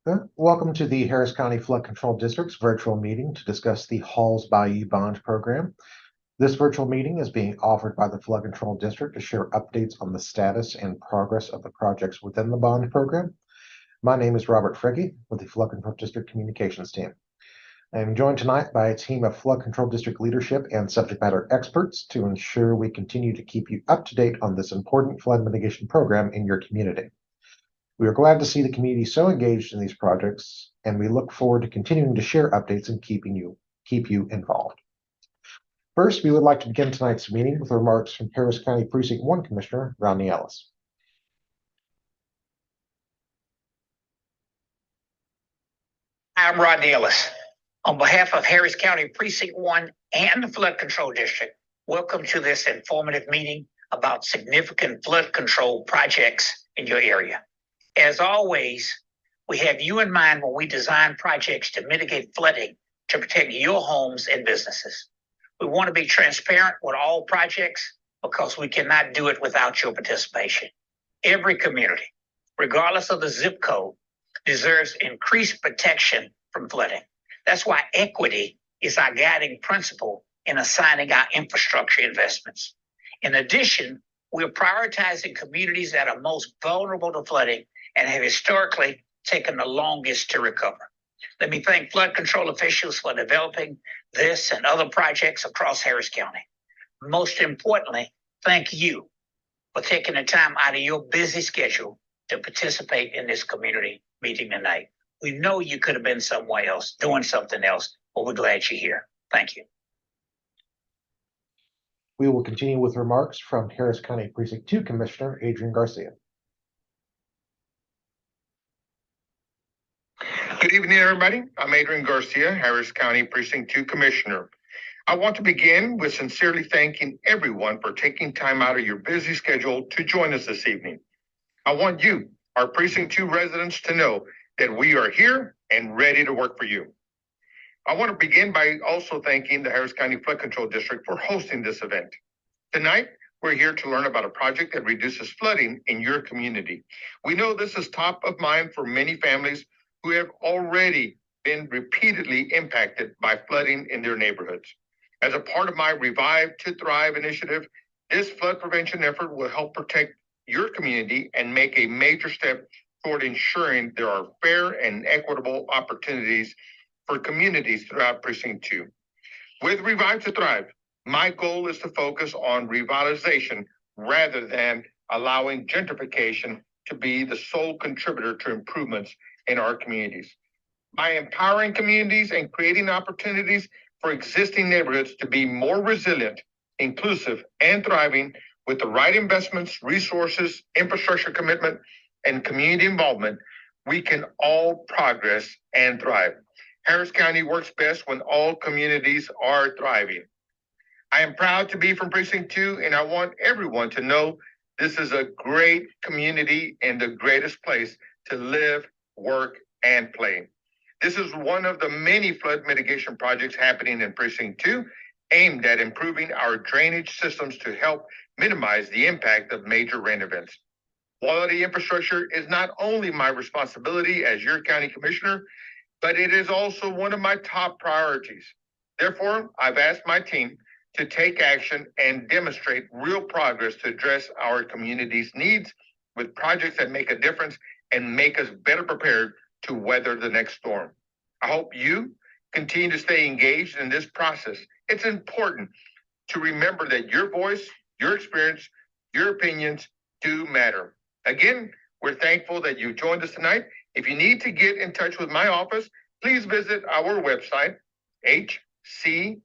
Welcome to the Harris County Flood Control District's virtual meeting to discuss the Halls Bayou Bond Program. This virtual meeting is being offered by the Flood Control District to share updates on the status and progress of the projects within the bond program. My name is Robert Fricke with the Flood Control District Communications Team. I am joined tonight by a team of Flood Control District leadership and subject matter experts to ensure we continue to keep you up to date on this important flood mitigation program in your community. We are glad to see the community so engaged in these projects, and we look forward to continuing to share updates and keep you involved. First, we would like to begin tonight's meeting with remarks from Harris County Precinct 1 Commissioner Rodney Ellis. I'm Rodney Ellis. On behalf of Harris County Precinct 1 and the Flood Control District, welcome to this informative meeting about significant flood control projects in your area. As always, we have you in mind when we design projects to mitigate flooding to protect your homes and businesses. We want to be transparent with all projects because we cannot do it without your participation. Every community, regardless of the zip code, deserves increased protection from flooding. That's why equity is our guiding principle in assigning our infrastructure investments. In addition, we're prioritizing communities that are most vulnerable to flooding and have historically taken the longest to recover. Let me thank flood control officials for developing this and other projects across Harris County. Most importantly, thank you for taking the time out of your busy schedule to participate in this community meeting tonight. We know you could have been somewhere else doing something else, but we're glad you're here. Thank you. We will continue with remarks from Harris County Precinct 2 Commissioner Adrian Garcia. Good evening, everybody. I'm Adrian Garcia, Harris County Precinct 2 Commissioner. I want to begin with sincerely thanking everyone for taking time out of your busy schedule to join us this evening. I want you, our Precinct 2 residents, to know that we are here and ready to work for you. I want to begin by also thanking the Harris County Flood Control District for hosting this event. Tonight, we're here to learn about a project that reduces flooding in your community. We know this is top of mind for many families who have already been repeatedly impacted by flooding in their neighborhoods. As a part of my Revive to Thrive initiative, this flood prevention effort will help protect your community and make a major step toward ensuring there are fair and equitable opportunities for communities throughout Precinct 2. With Revive to Thrive, my goal is to focus on revitalization rather than allowing gentrification to be the sole contributor to improvements in our communities. By empowering communities and creating opportunities for existing neighborhoods to be more resilient, inclusive, and thriving with the right investments, resources, infrastructure commitment, and community involvement, we can all progress and thrive. Harris County works best when all communities are thriving. I am proud to be from Precinct 2, and I want everyone to know this is a great community and the greatest place to live, work, and play. This is one of the many flood mitigation projects happening in Precinct 2, aimed at improving our drainage systems to help minimize the impact of major rain events. Quality infrastructure is not only my responsibility as your county commissioner, but it is also one of my top priorities. Therefore, I've asked my team to take action and demonstrate real progress to address our community's needs with projects that make a difference and make us better prepared to weather the next storm. I hope you continue to stay engaged in this process. It's important to remember that your voice, your experience, your opinions do matter. Again, we're thankful that you joined us tonight. If you need to get in touch with my office, please visit our website, hcp2.com,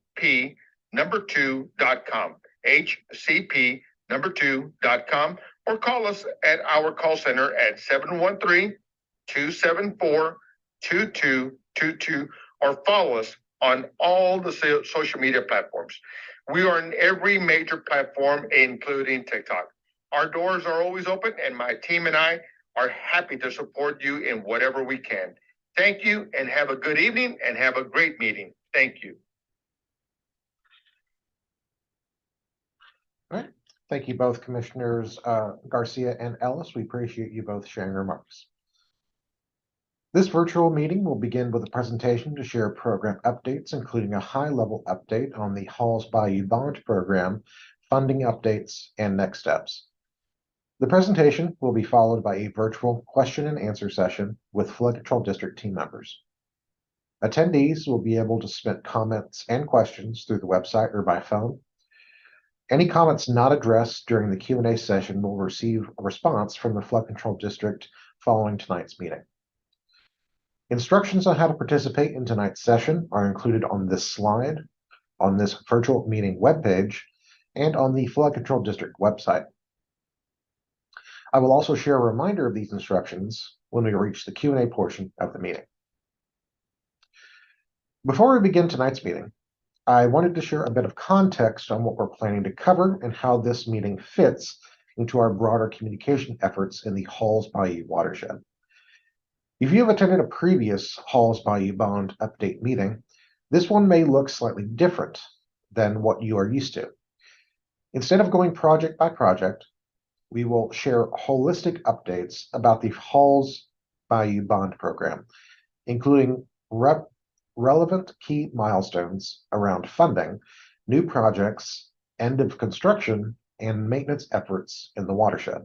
hcp2.com, or call us at our call center at 713-274-2222, or follow us on all the social media platforms. We are in every major platform, including TikTok. Our doors are always open, and my team and I are happy to support you in whatever we can. Thank you, and have a good evening, and have a great meeting. Thank you. All right. Thank you both, Commissioners Garcia and Ellis. We appreciate you both sharing remarks. This virtual meeting will begin with a presentation to share program updates, including a high-level update on the Halls Bayou Bond Program, funding updates, and next steps. The presentation will be followed by a virtual question and answer session with Flood Control District team members. Attendees will be able to submit comments and questions through the website or by phone. Any comments not addressed during the Q&A session will receive a response from the Flood Control District following tonight's meeting. Instructions on how to participate in tonight's session are included on this slide, on this virtual meeting webpage, and on the Flood Control District website. I will also share a reminder of these instructions when we reach the Q&A portion of the meeting. Before we begin tonight's meeting, I wanted to share a bit of context on what we're planning to cover and how this meeting fits into our broader communication efforts in the Halls Bayou watershed. If you have attended a previous Halls Bayou Bond update meeting, this one may look slightly different than what you are used to. Instead of going project by project, we will share holistic updates about the Halls Bayou Bond Program, including relevant key milestones around funding, new projects, end of construction, and maintenance efforts in the watershed.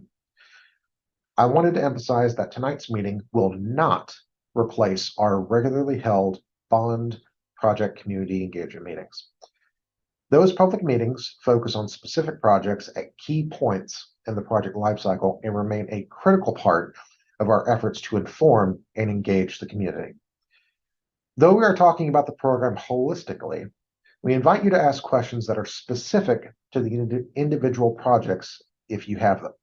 I wanted to emphasize that tonight's meeting will not replace our regularly held bond project community engagement meetings. Those public meetings focus on specific projects at key points in the project lifecycle and remain a critical part of our efforts to inform and engage the community. Though we are talking about the program holistically, we invite you to ask questions that are specific to the individual projects if you have them.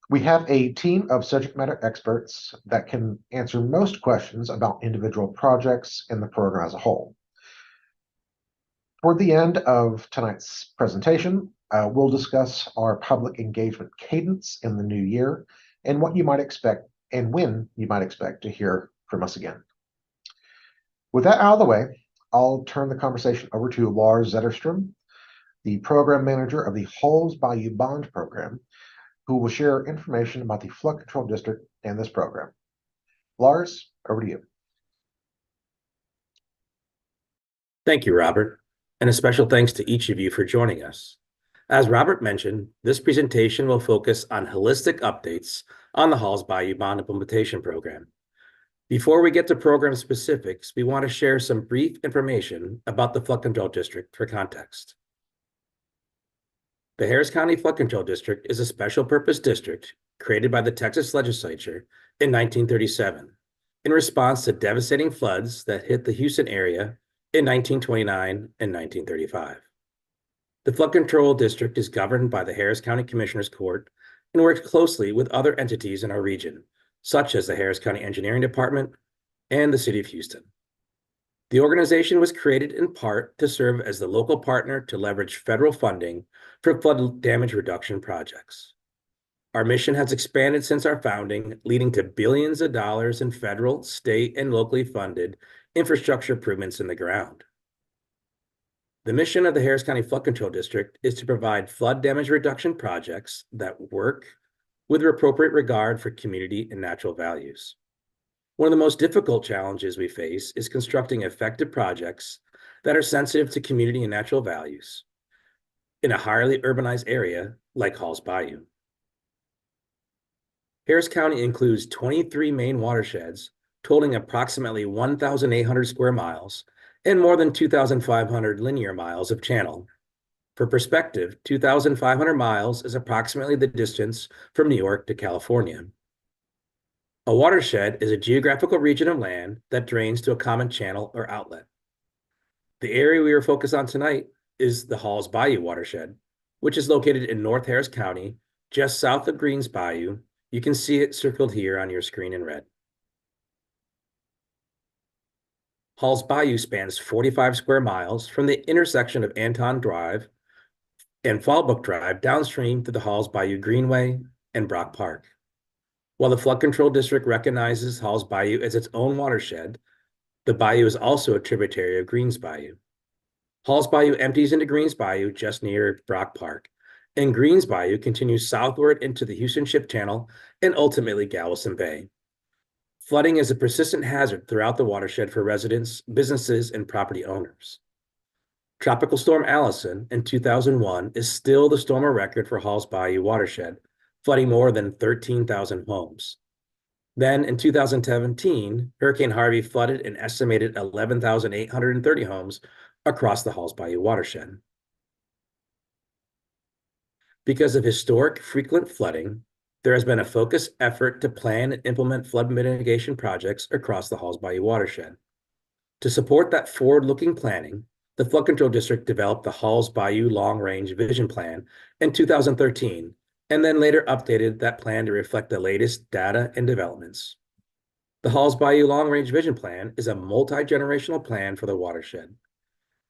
We have a team of subject matter experts that can answer most questions about individual projects in the program as a whole. Toward the end of tonight's presentation, we'll discuss our public engagement cadence in the new year and what you might expect and when you might expect to hear from us again. With that out of the way, I'll turn the conversation over to Lars Zetterstrom, the program manager of the Halls Bayou Bond Program, who will share information about the Flood Control District and this program. Lars, over to you. Thank you, Robert, and a special thanks to each of you for joining us. As Robert mentioned, this presentation will focus on holistic updates on the Halls Bayou Bond Implementation Program. Before we get to program specifics, we want to share some brief information about the Flood Control District for context. The Harris County Flood Control District is a special purpose district created by the Texas legislature in 1937 in response to devastating floods that hit the Houston area in 1929 and 1935. The Flood Control District is governed by the Harris County Commissioners Court and works closely with other entities in our region, such as the Harris County Engineering Department and the City of Houston. The organization was created in part to serve as the local partner to leverage federal funding for flood damage reduction projects. Our mission has expanded since our founding, leading to billions of dollars in federal, state, and locally funded infrastructure improvements in the ground. The mission of the Harris County Flood Control District is to provide flood damage reduction projects that work with appropriate regard for community and natural values. One of the most difficult challenges we face is constructing effective projects that are sensitive to community and natural values in a highly urbanized area like Halls Bayou. Harris County includes 23 main watersheds, totaling approximately 1,800 square miles and more than 2,500 linear miles of channel. For perspective, 2,500 miles is approximately the distance from New York to California. A watershed is a geographical region of land that drains to a common channel or outlet. The area we are focused on tonight is the Halls Bayou watershed, which is located in North Harris County, just south of Greens Bayou. You can see it circled here on your screen in red. Halls Bayou spans 45 square miles from the intersection of Anton Drive and Fallbrook Drive downstream to the Halls Bayou Greenway and Brock Park. While the Flood Control District recognizes Halls Bayou as its own watershed, the bayou is also a tributary of Greens Bayou. Halls Bayou empties into Greens Bayou just near Brock Park, and Greens Bayou continues southward into the Houston Ship Channel and ultimately Galveston Bay. Flooding is a persistent hazard throughout the watershed for residents, businesses, and property owners. Tropical Storm Allison in 2001 is still the storm of record for Halls Bayou watershed, flooding more than 13,000 homes. Then in 2017, Hurricane Harvey flooded an estimated 11,830 homes across the Halls Bayou watershed. Because of historic frequent flooding, there has been a focused effort to plan and implement flood mitigation projects across the Halls Bayou watershed. To support that forward-looking planning, the Flood Control District developed the Halls Bayou Long Range Vision Plan in 2013, and then later updated that plan to reflect the latest data and developments. The Halls Bayou Long Range Vision Plan is a multi-generational plan for the watershed.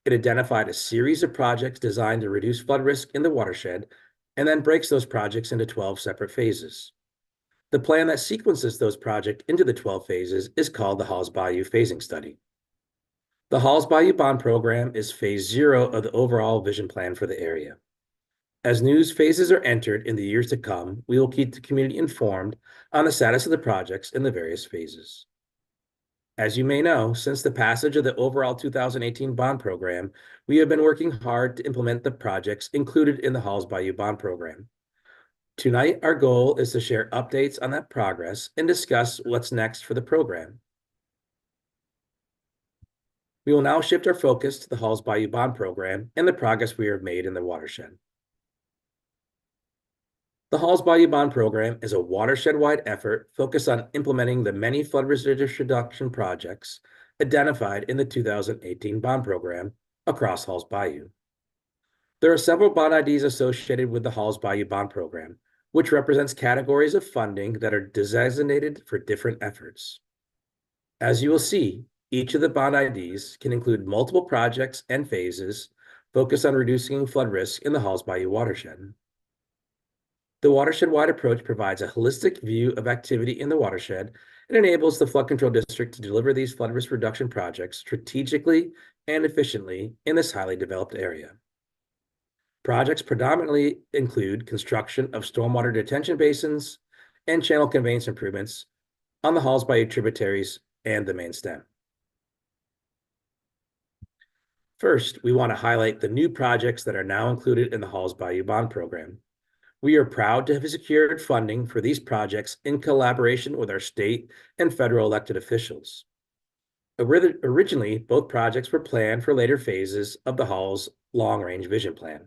It identified a series of projects designed to reduce flood risk in the watershed, and then breaks those projects into 12 separate phases. The plan that sequences those projects into the 12 phases is called the Halls Bayou Phasing Study. The Halls Bayou Bond Program is phase 0 of the overall vision plan for the area. As new phases are entered in the years to come, we will keep the community informed on the status of the projects in the various phases. As you may know, since the passage of the overall 2018 bond program, we have been working hard to implement the projects included in the Halls Bayou Bond Program. Tonight, our goal is to share updates on that progress and discuss what's next for the program. We will now shift our focus to the Halls Bayou Bond Program and the progress we have made in the watershed. The Halls Bayou Bond Program is a watershed-wide effort focused on implementing the many flood risk reduction projects identified in the 2018 bond program across Halls Bayou. There are several bond IDs associated with the Halls Bayou Bond Program, which represents categories of funding that are designated for different efforts. As you will see, each of the bond IDs can include multiple projects and phases focused on reducing flood risk in the Halls Bayou watershed. The watershed-wide approach provides a holistic view of activity in the watershed and enables the Flood Control District to deliver these flood risk reduction projects strategically and efficiently in this highly developed area. Projects predominantly include construction of stormwater detention basins and channel conveyance improvements on the Halls Bayou tributaries and the main stem. First, we want to highlight the new projects that are now included in the Halls Bayou Bond Program. We are proud to have secured funding for these projects in collaboration with our state and federal elected officials. Originally, both projects were planned for later phases of the Halls Long Range Vision Plan.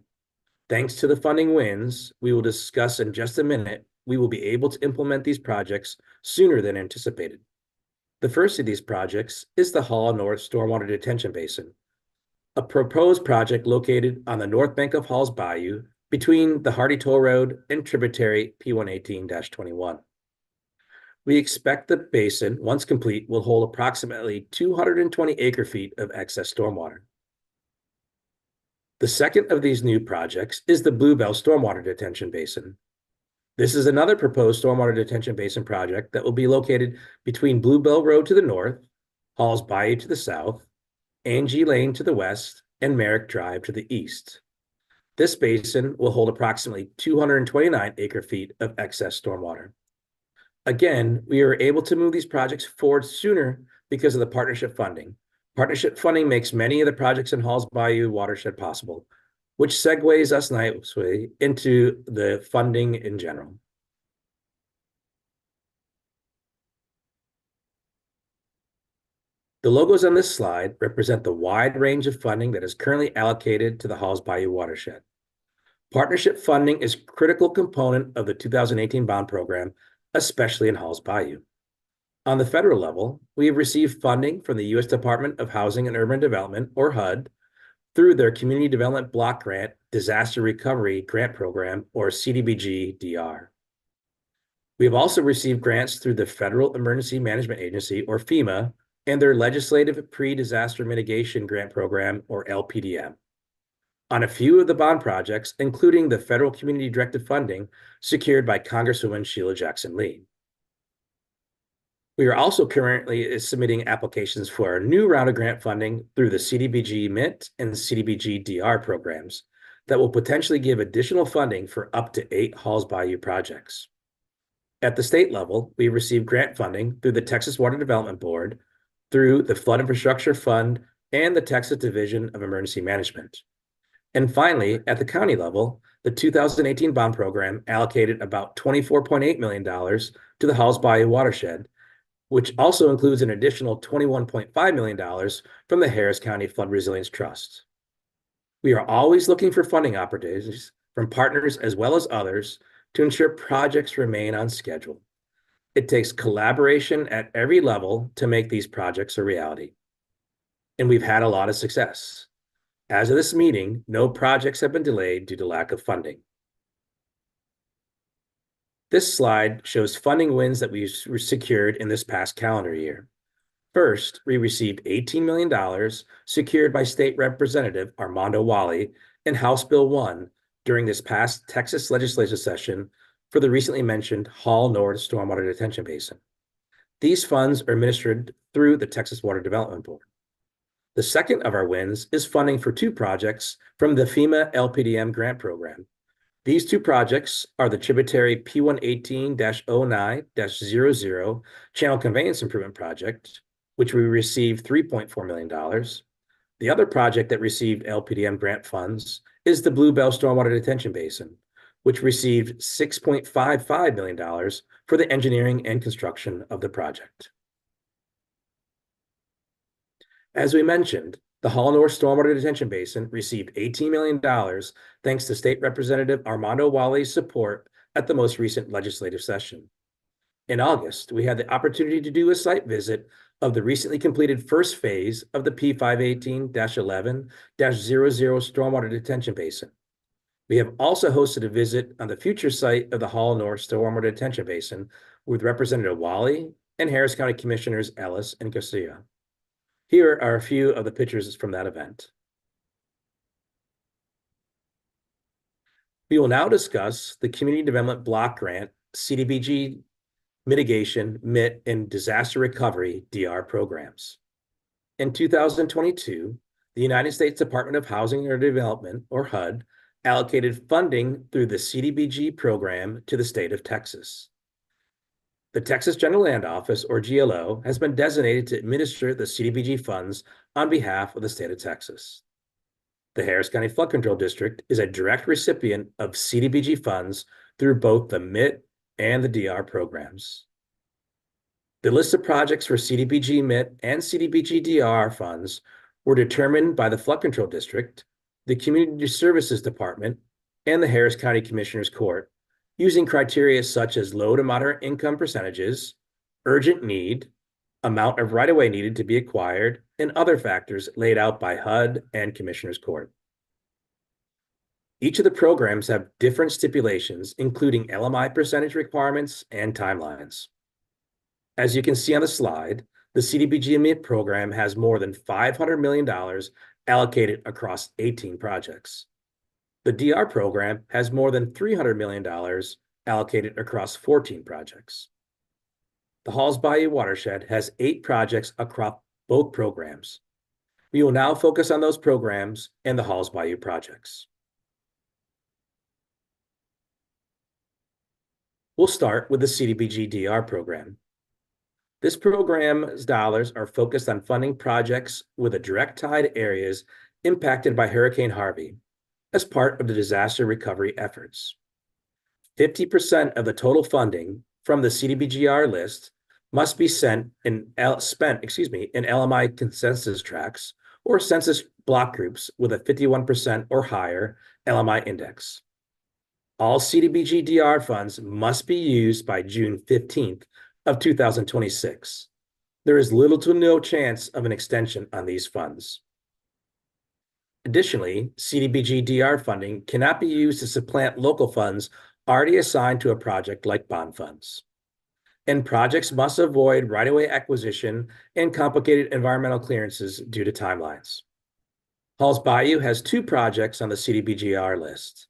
Thanks to the funding wins we will discuss in just a minute, we will be able to implement these projects sooner than anticipated. The first of these projects is the Hall North Stormwater Detention Basin, a proposed project located on the north bank of Halls Bayou between the Hardy Toll Road and tributary P118-21. We expect the basin, once complete, will hold approximately 220 acre-feet of excess stormwater. The second of these new projects is the Bluebell Stormwater Detention Basin. This is another proposed stormwater detention basin project that will be located between Bluebell Road to the north, Halls Bayou to the south, Angie Lane to the west, and Merrick Drive to the east. This basin will hold approximately 229 acre-feet of excess stormwater. Again, we are able to move these projects forward sooner because of the partnership funding. Partnership funding makes many of the projects in Halls Bayou watershed possible, which segues us nicely into the funding in general. The logos on this slide represent the wide range of funding that is currently allocated to the Halls Bayou watershed. Partnership funding is a critical component of the 2018 bond program, especially in Halls Bayou. On the federal level, we have received funding from the U.S. Department of Housing and Urban Development, or HUD, through their Community Development Block Grant Disaster Recovery Grant Program, or CDBG-DR. We have also received grants through the Federal Emergency Management Agency, or FEMA, and their Legislative Pre-Disaster Mitigation Grant Program, or LPDM, on a few of the bond projects, including the federal community-directed funding secured by Congresswoman Sheila Jackson Lee. We are also currently submitting applications for our new round of grant funding through the CDBG MIT and CDBG-DR programs that will potentially give additional funding for up to 8 Halls Bayou projects. At the state level, we received grant funding through the Texas Water Development Board, through the Flood Infrastructure Fund, and the Texas Division of Emergency Management. And finally, at the county level, the 2018 bond program allocated about $24.8 million to the Halls Bayou watershed, which also includes an additional $21.5 million from the Harris County Flood Resilience Trust. We are always looking for funding opportunities from partners as well as others to ensure projects remain on schedule. It takes collaboration at every level to make these projects a reality. And we've had a lot of success. As of this meeting, no projects have been delayed due to lack of funding. This slide shows funding wins that we secured in this past calendar year. First, we received $18 million secured by State Representative Armando Wally in House Bill 1 during this past Texas legislative session for the recently mentioned Hall North Stormwater Detention Basin. These funds are administered through the Texas Water Development Board. The second of our wins is funding for 2 projects from the FEMA LPDM grant program. These 2 projects are the tributary P118-09-00 Channel Conveyance Improvement Project, which we received $3.4 million. The other project that received LPDM grant funds is the Bluebell Stormwater Detention Basin, which received $6.55 million for the engineering and construction of the project. As we mentioned, the Hall North Stormwater Detention Basin received $18 million thanks to State Representative Armando Wally's support at the most recent legislative session. In August, we had the opportunity to do a site visit of the recently completed first phase of the P518-11-00 Stormwater Detention Basin. We have also hosted a visit on the future site of the Hall North Stormwater Detention Basin with Representative Wally and Harris County Commissioners Ellis and Garcia. Here are a few of the pictures from that event. We will now discuss the Community Development Block Grant, CDBG Mitigation, MIT, and Disaster Recovery, DR programs. In 2022, the United States Department of Housing and Development, or HUD, allocated funding through the CDBG program to the state of Texas. The Texas General Land Office, or GLO, has been designated to administer the CDBG funds on behalf of the state of Texas. The Harris County Flood Control District is a direct recipient of CDBG funds through both the MIT and the DR programs. The list of projects for CDBG MIT and CDBG DR funds were determined by the Flood Control District, the Community Services Department, and the Harris County Commissioners Court, using criteria such as low to moderate income percentages, urgent need, amount of right-of-way needed to be acquired, and other factors laid out by HUD and Commissioners Court. Each of the programs have different stipulations, including LMI percentage requirements and timelines. As you can see on the slide, the CDBG MIT program has more than $500 million allocated across 18 projects. The DR program has more than $300 million allocated across 14 projects. The Halls Bayou watershed has 8 projects across both programs. We will now focus on those programs and the Halls Bayou projects. We'll start with the CDBG DR program. This program's dollars are focused on funding projects with a direct tie to areas impacted by Hurricane Harvey as part of the disaster recovery efforts. 50% of the total funding from the CDBGR list must be spent in LMI consensus tracks or census block groups with a 51% or higher LMI index. All CDBG-DR funds must be used by June 15th of 2026. There is little to no chance of an extension on these funds. Additionally, CDBG-DR funding cannot be used to supplant local funds already assigned to a project like bond funds. And projects must avoid right-of-way acquisition and complicated environmental clearances due to timelines. Halls Bayou has 2 projects on the CDBGR list: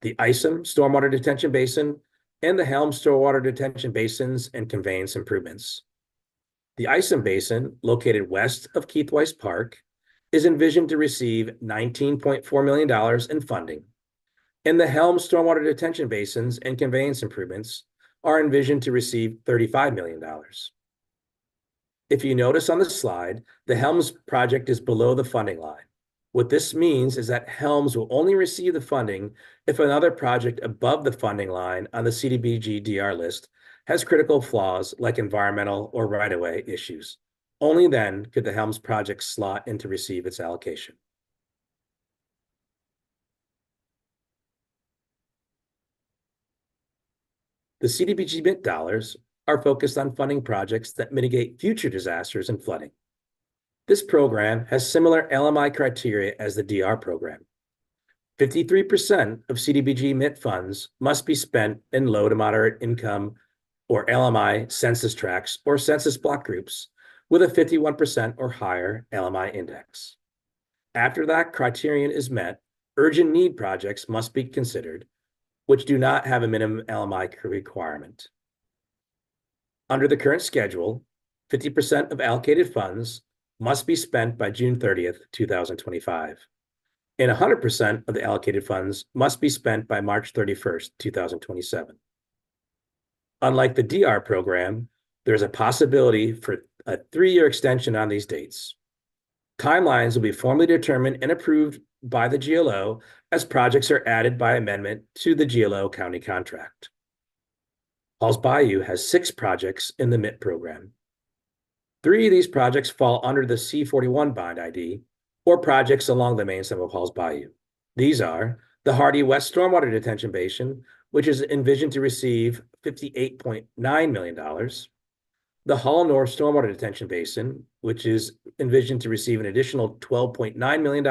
the CEM Stormwater Detention Basin and the Helm Stormwater Detention Basins and Conveyance Improvements. The CEM Basin, located west of Keith Weiss Park, is envisioned to receive $19.4 million in funding, and the Helm Stormwater Detention Basins and Conveyance Improvements are envisioned to receive $35 million. If you notice on the slide, the Helms project is below the funding line. What this means is that Helms will only receive the funding if another project above the funding line on the CDBG DR list has critical flaws like environmental or right-of-way issues. Only then could the Helms project slot in to receive its allocation. The CDBG MIT dollars are focused on funding projects that mitigate future disasters and flooding. This program has similar LMI criteria as the DR program. 53% of CDBG MIT funds must be spent in low to moderate income or LMI census tracts or census block groups with a 51% or higher LMI index. After that criterion is met, urgent need projects must be considered, which do not have a minimum LMI requirement. Under the current schedule, 50% of allocated funds must be spent by June 30th, 2025, and 100% of the allocated funds must be spent by March 31st, 2027. Unlike the DR program, there's a possibility for a 3-year extension on these dates. Timelines will be formally determined and approved by the GLO as projects are added by amendment to the GLO county contract. Halls Bayou has 6 projects in the MIT program. 3 of these projects fall under the C41 bond ID or projects along the main stem of Halls Bayou. These are the Hardy West Stormwater Detention Basin, which is envisioned to receive $58.9 million, the Hall North Stormwater Detention Basin, which is envisioned to receive an additional $12.9 million,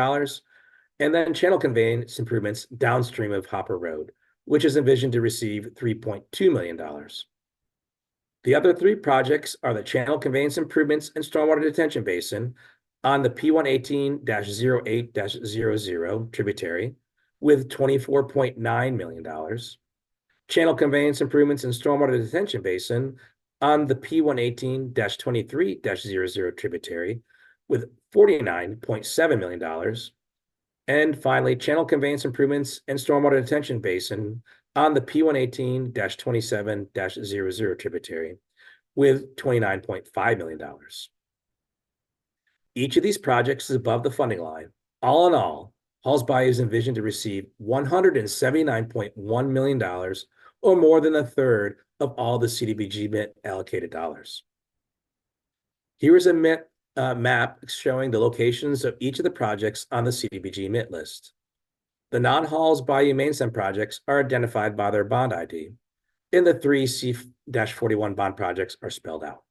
and then channel conveyance improvements downstream of Hopper Road, which is envisioned to receive $3.2 million. The other 3 projects are the channel conveyance improvements and stormwater detention basin on the P118-08-00 tributary with $24.9 million, channel conveyance improvements and stormwater detention basin on the P118-23-00 tributary with $49.7 million, and finally, channel conveyance improvements and stormwater detention basin on the P118-27-00 tributary with $29.5 million. Each of these projects is above the funding line. All in all, Halls Bayou is envisioned to receive $179.1 million, or more than a third of all the CDBG MIT allocated dollars. Here is a MIT map showing the locations of each of the projects on the CDBG MIT list. The non-Halls Bayou Mainstem projects are identified by their bond ID, and the 3 C-41 bond projects are spelled out.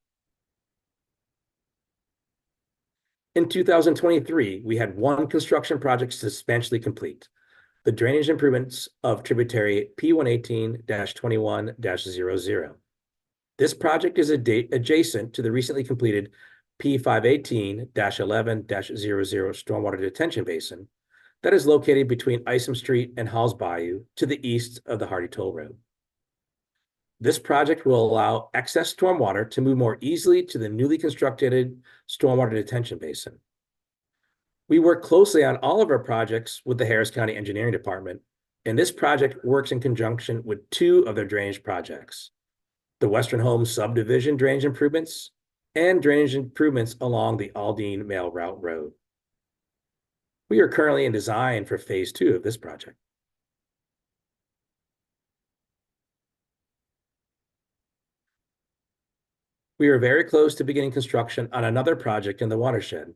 In 2023, we had 1 construction project substantially complete, the drainage improvements of tributary P118-21-00. This project is adjacent to the recently completed P518-11-00 stormwater detention basin that is located between Isom Street and Halls Bayou to the east of the Hardy Toll Road. This project will allow excess stormwater to move more easily to the newly constructed stormwater detention basin. We work closely on all of our projects with the Harris County Engineering Department, and this project works in conjunction with 2 of their drainage projects, the Western Homes Subdivision drainage improvements and drainage improvements along the Aldine Mail Route Road. We are currently in design for phase 2 of this project. We are very close to beginning construction on another project in the watershed.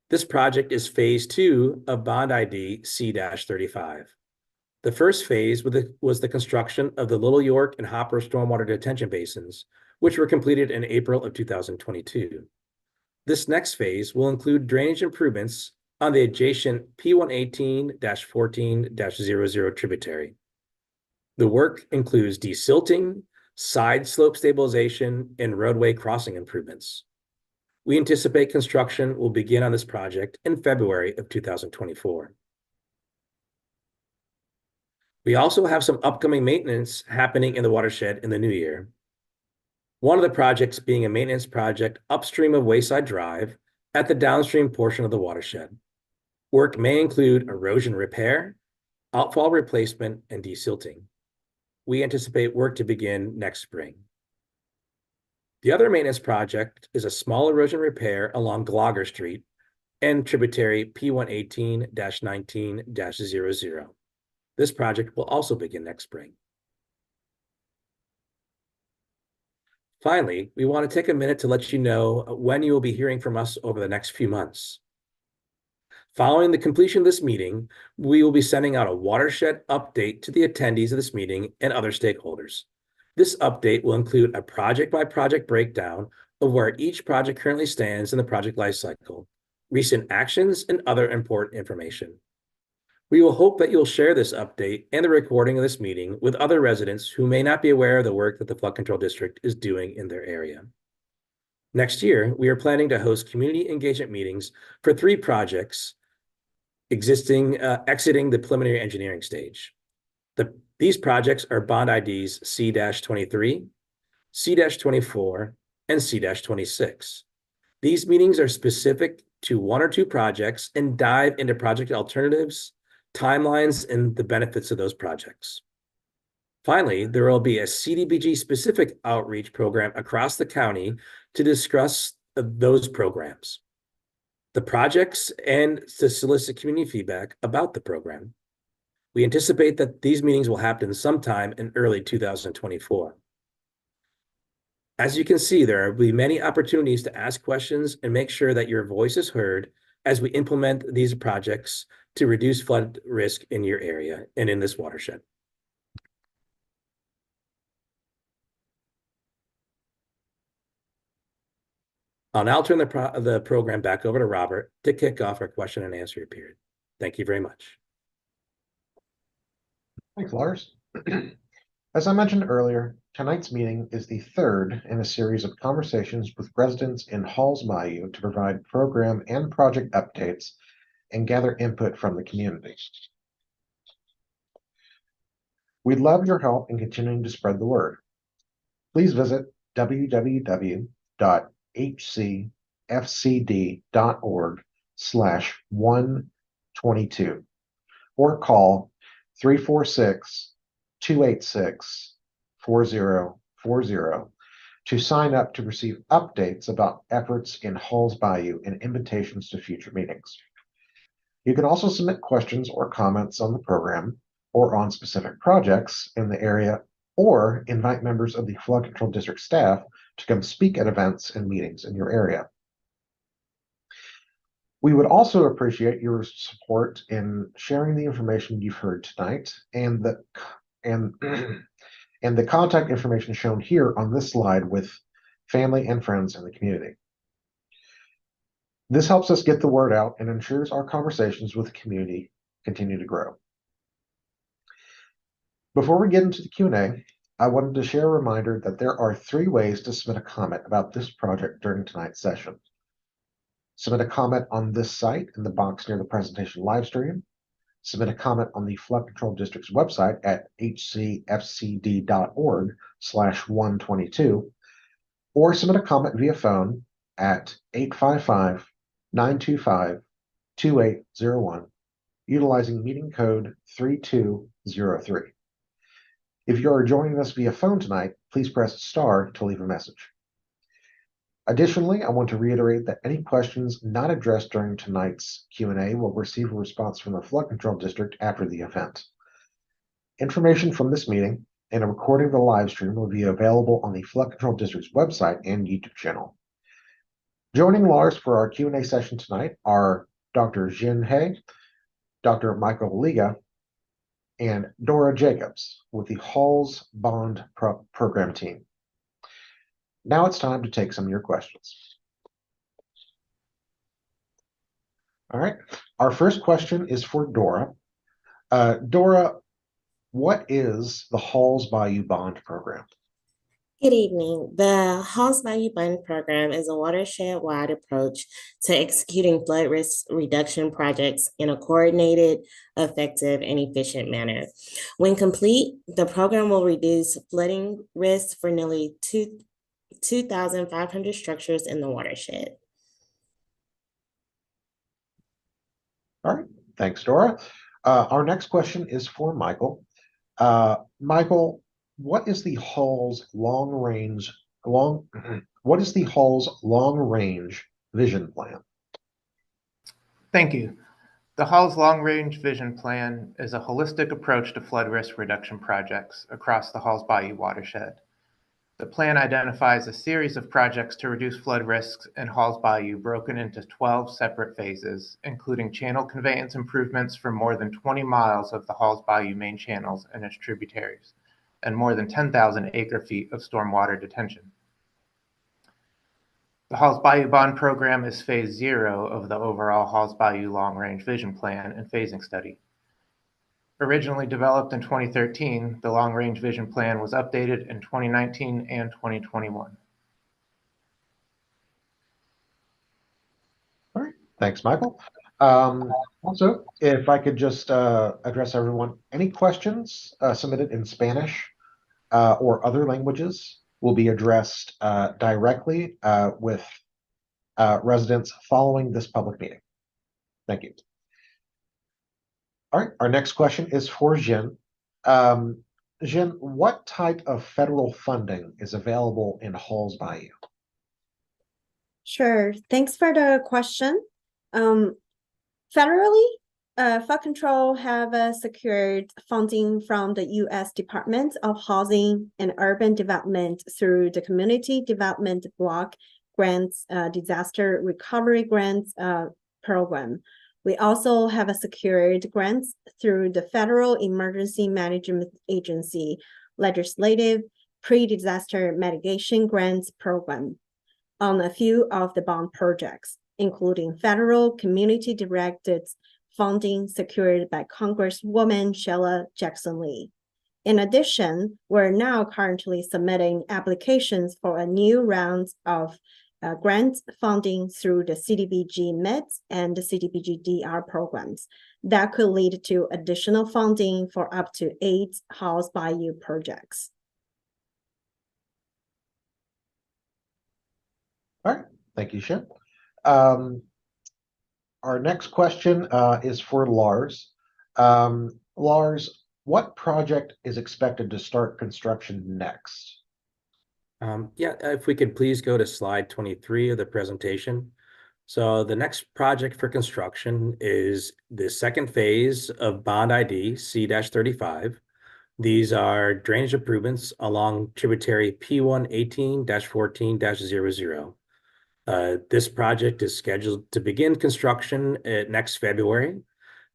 This project is phase 2 of bond ID C-35. The first phase was the construction of the Little York and Hopper stormwater detention basins, which were completed in April of 2022. This next phase will include drainage improvements on the adjacent P118-14-00 tributary. The work includes desilting, side slope stabilization, and roadway crossing improvements. We anticipate construction will begin on this project in February of 2024. We also have some upcoming maintenance happening in the watershed in the new year. One of the projects being a maintenance project upstream of Wayside Drive at the downstream portion of the watershed. Work may include erosion repair, outfall replacement, and desilting. we anticipate work to begin next spring. The other maintenance project is a small erosion repair along Glogger Street and tributary P118-19-00. This project will also begin next spring. Finally, we want to take a minute to let you know when you will be hearing from us over the next few months. Following the completion of this meeting, we will be sending out a watershed update to the attendees of this meeting and other stakeholders. This update will include a project-by-project breakdown of where each project currently stands in the project lifecycle, recent actions, and other important information. We will hope that you'll share this update and the recording of this meeting with other residents who may not be aware of the work that the Flood Control District is doing in their area. Next year, we are planning to host community engagement meetings for 3 projects exiting the preliminary engineering stage. These projects are bond IDs C-23, C-24, and C-26. These meetings are specific to 1 or 2 projects and dive into project alternatives, timelines, and the benefits of those projects. Finally, there will be a CDBG-specific outreach program across the county to discuss those programs, the projects, and to solicit community feedback about the program. We anticipate that these meetings will happen sometime in early 2024. As you can see, there will be many opportunities to ask questions and make sure that your voice is heard as we implement these projects to reduce flood risk in your area and in this watershed. I'll now turn the program back over to Robert to kick off our question and answer period. Thank you very much. Thanks, Lars. As I mentioned earlier, tonight's meeting is the third in a series of conversations with residents in Halls Bayou to provide program and project updates and gather input from the community. We'd love your help in continuing to spread the word. Please visit www.hcfcd.org/122 or call 346-286-4040 to sign up to receive updates about efforts in Halls Bayou and invitations to future meetings. You can also submit questions or comments on the program or on specific projects in the area, or invite members of the Flood Control District staff to come speak at events and meetings in your area. We would also appreciate your support in sharing the information you've heard tonight and the contact information shown here on this slide with family and friends in the community. This helps us get the word out and ensures our conversations with the community continue to grow. Before we get into the Q&A, I wanted to share a reminder that there are 3 ways to submit a comment about this project during tonight's session. Submit a comment on this site in the box near the presentation live stream. Submit a comment on the Flood Control District's website at hcfcd.org/122, or submit a comment via phone at 855-925-2801, utilizing meeting code 3203. If you are joining us via phone tonight, please press star to leave a message. Additionally, I want to reiterate that any questions not addressed during tonight's Q&A will receive a response from the Flood Control District after the event. Information from this meeting and a recording of the live stream will be available on the Flood Control District's website and YouTube channel. Joining Lars for our Q&A session tonight are Dr. Jin He, Dr. Michael Liga, and Dora Jacobs with the Halls Bond Program team. Now it's time to take some of your questions. All right, our first question is for Dora. Dora, what is the Halls Bayou Bond Program? Good evening. The Halls Bayou Bond Program is a watershed-wide approach to executing flood risk reduction projects in a coordinated, effective, and efficient manner. When complete, the program will reduce flooding risks for nearly 2,500 structures in the watershed. All right, thanks, Dora. Our next question is for Michael. Michael, what is the Hall's what is the Hall's long-range vision plan? Thank you. The Hall's Long-Range Vision Plan is a holistic approach to flood risk reduction projects across the Hall's Bayou watershed. The plan identifies a series of projects to reduce flood risks in Hall's Bayou broken into 12 separate phases, including channel conveyance improvements for more than 20 miles of the Hall's Bayou main channels and its tributaries, and more than 10,000 acre-feet of stormwater detention. The Halls Bayou Bond Program is phase 0 of the overall Halls Bayou Long Range Vision Plan and Phasing Study. Originally developed in 2013, the Long Range Vision Plan was updated in 2019 and 2021. All right, thanks, Michael. Also, if I could just address everyone, any questions submitted in Spanish or other languages will be addressed directly with residents following this public meeting. Thank you. All right, our next question is for Jen. Jen, what type of federal funding is available in Halls Bayou? Sure. Thanks for the question. Federally, flood control have secured funding from the U.S. Department of Housing and Urban Development through the Community Development Block Grants Disaster Recovery Grants Program. We also have secured grants through the Federal Emergency Management Agency Legislative Pre-Disaster Mitigation Grants Program on a few of the bond projects, including federal community-directed funding secured by Congresswoman Sheila Jackson Lee. In addition, we're now currently submitting applications for a new round of grant funding through the CDBG MIDS and the CDBG DR programs that could lead to additional funding for up to 8 Halls Bayou projects. All right, thank you, Shen. Our next question is for Lars. Lars, what project is expected to start construction next? If we could please go to slide 23 of the presentation. So the next project for construction is the second phase of Bond ID C-35. These are drainage improvements along tributary P118-14-00. This project is scheduled to begin construction next February.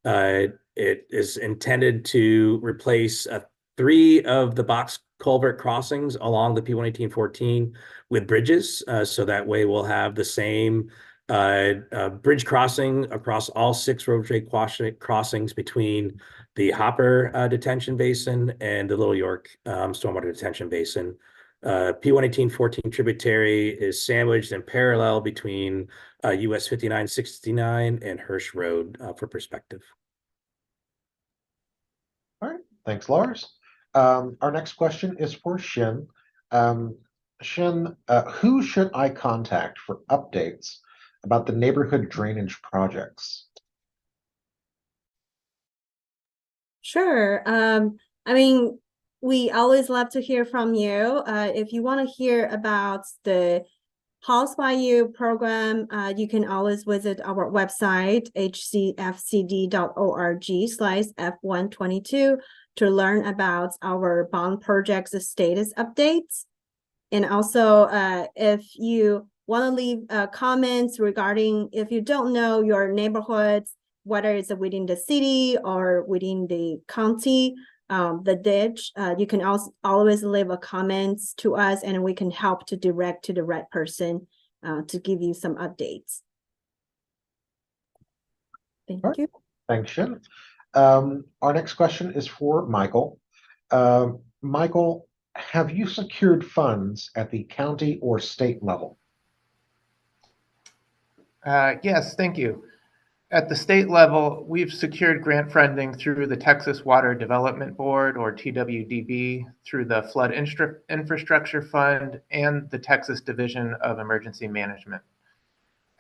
It is intended to replace 3 of the box culvert crossings along the P118-14 with bridges. So that way we'll have the same bridge crossing across all 6 roadway crossings between the Hopper detention basin and the Little York stormwater detention basin. P118-14 tributary is sandwiched in parallel between US 5969 and Hirsch Road for perspective. All right, thanks, Lars. Our next question is for Shen. Shen, who should I contact for updates about the neighborhood drainage projects? Sure. I mean, we always love to hear from you. If you want to hear about the Halls Bayou program, you can always visit our website, hcfcd.org/F122 to learn about our bond project's status updates. And also, if you want to leave comments regarding if you don't know your neighborhoods, whether it's within the city or within the county, the ditch, you can also always leave a comment to us and we can help to direct to the right person to give you some updates. Thank you. Thanks, Shen. Our next question is for Michael. Michael, have you secured funds at the county or state level? Yes, thank you. At the state level, we've secured grant funding through the Texas Water Development Board, or TWDB, through the Flood Infrastructure Fund and the Texas Division of Emergency Management.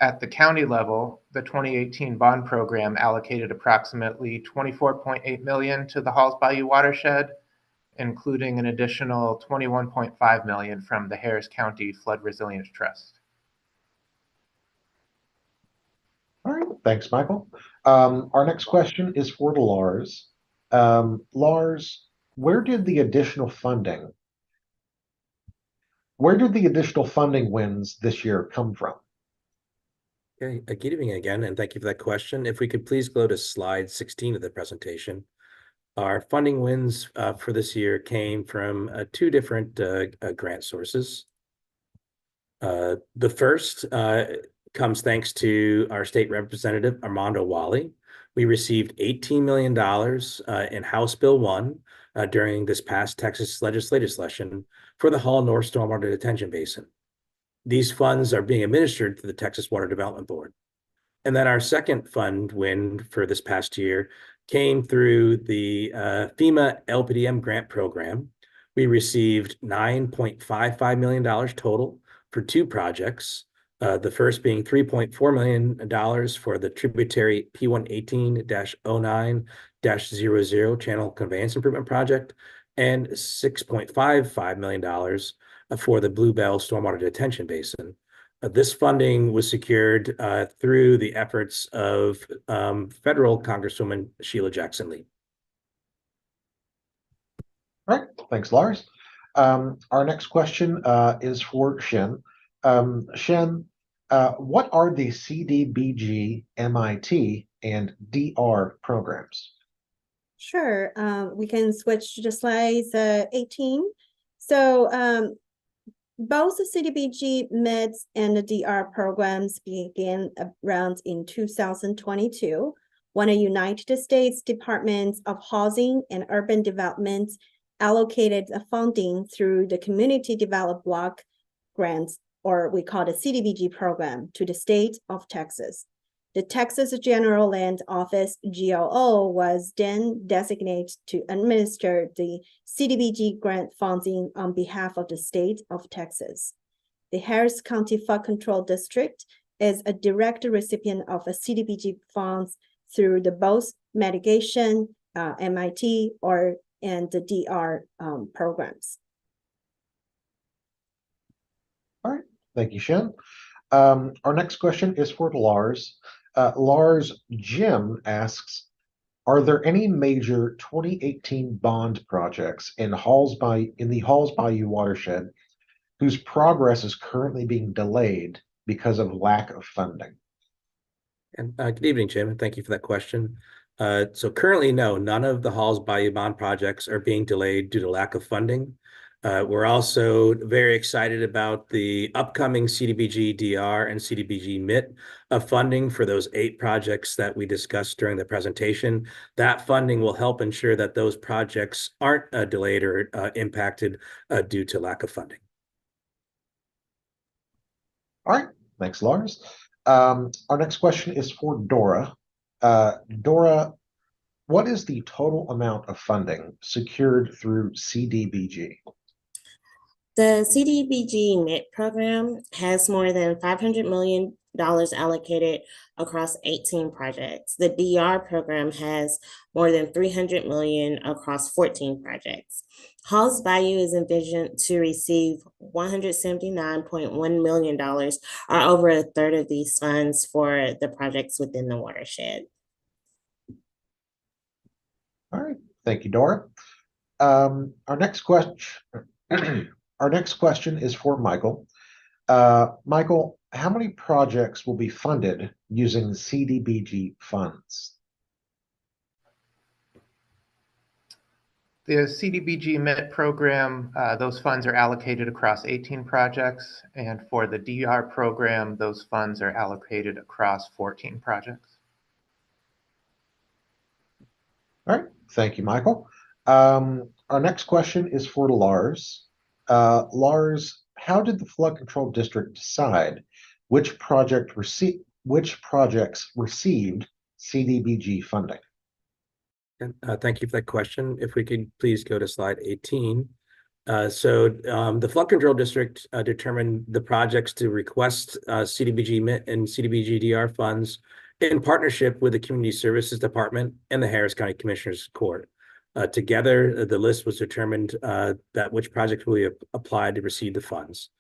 At the county level, the 2018 bond program allocated approximately $24.8 million to the Halls Bayou watershed, including an additional $21.5 million from the Harris County Flood Resilience Trust. All right, thanks, Michael. Our next question is for Lars. Lars, where did the additional funding wins this year come from? Okay, good evening again, and thank you for that question. If we could please go to slide 16 of the presentation. Our funding wins for this year came from two different grant sources. The first comes thanks to our state representative, Armando Wally. We received $18 million in House Bill 1 during this past Texas legislative session for the Hall North Stormwater Detention Basin. These funds are being administered to the Texas Water Development Board. And then our second fund win for this past year came through the FEMA LPDM grant program. We received $9.55 million total for two projects. The first being $3.4 million for the tributary P118-09-00 channel conveyance improvement project, and $6.55 million for the Bluebell Stormwater Detention Basin. This funding was secured through the efforts of federal Congresswoman Sheila Jackson Lee. All right, thanks, Lars. Our next question is for Shen. Shen, what are the CDBG, MIT, and DR programs? Sure, we can switch to slides 18. So both the CDBG MIDs and the DR programs began around in 2022 when the United States Department of Housing and Urban Development allocated the funding through the Community Development Block Grants, or we call the CDBG program, to the state of Texas. The Texas General Land Office, GLO, was then designated to administer the CDBG grant funding on behalf of the state of Texas. The Harris County Flood Control District is a direct recipient of a CDBG funds through the both mitigation, MIT, and the DR programs. All right, thank you, Shen. Our next question is for Lars. Lars, Jim asks, are there any major 2018 bond projects in the Halls Bayou watershed whose progress is currently being delayed because of lack of funding? And good evening, Jim, and thank you for that question. So currently, no, none of the Halls Bayou bond projects are being delayed due to lack of funding. We're also very excited about the upcoming CDBG DR and CDBG MIT funding for those 8 projects that we discussed during the presentation. That funding will help ensure that those projects aren't delayed or impacted due to lack of funding. All right, thanks, Lars. Our next question is for Dora. Dora, what is the total amount of funding secured through CDBG? The CDBG MIT program has more than $500 million allocated across 18 projects. The DR program has more than $300 million across 14 projects. Halls Bayou is envisioned to receive $179.1 million, or over a third of these funds for the projects within the watershed. All right, thank you, Dora. Our next question is for Michael. Michael, how many projects will be funded using CDBG funds? The CDBG MIT program, those funds are allocated across 18 projects, and for the DR program, those funds are allocated across 14 projects. All right, thank you, Michael. Our next question is for Lars. Lars, how did the Flood Control District decide which projects received CDBG funding? And thank you for that question. If we could please go to slide 18. The Flood Control District determined the projects to request CDBG MIT and CDBG DR funds in partnership with the Community Services Department and the Harris County Commissioners Court. Together, the list was determined that which project will be applied to receive the funds.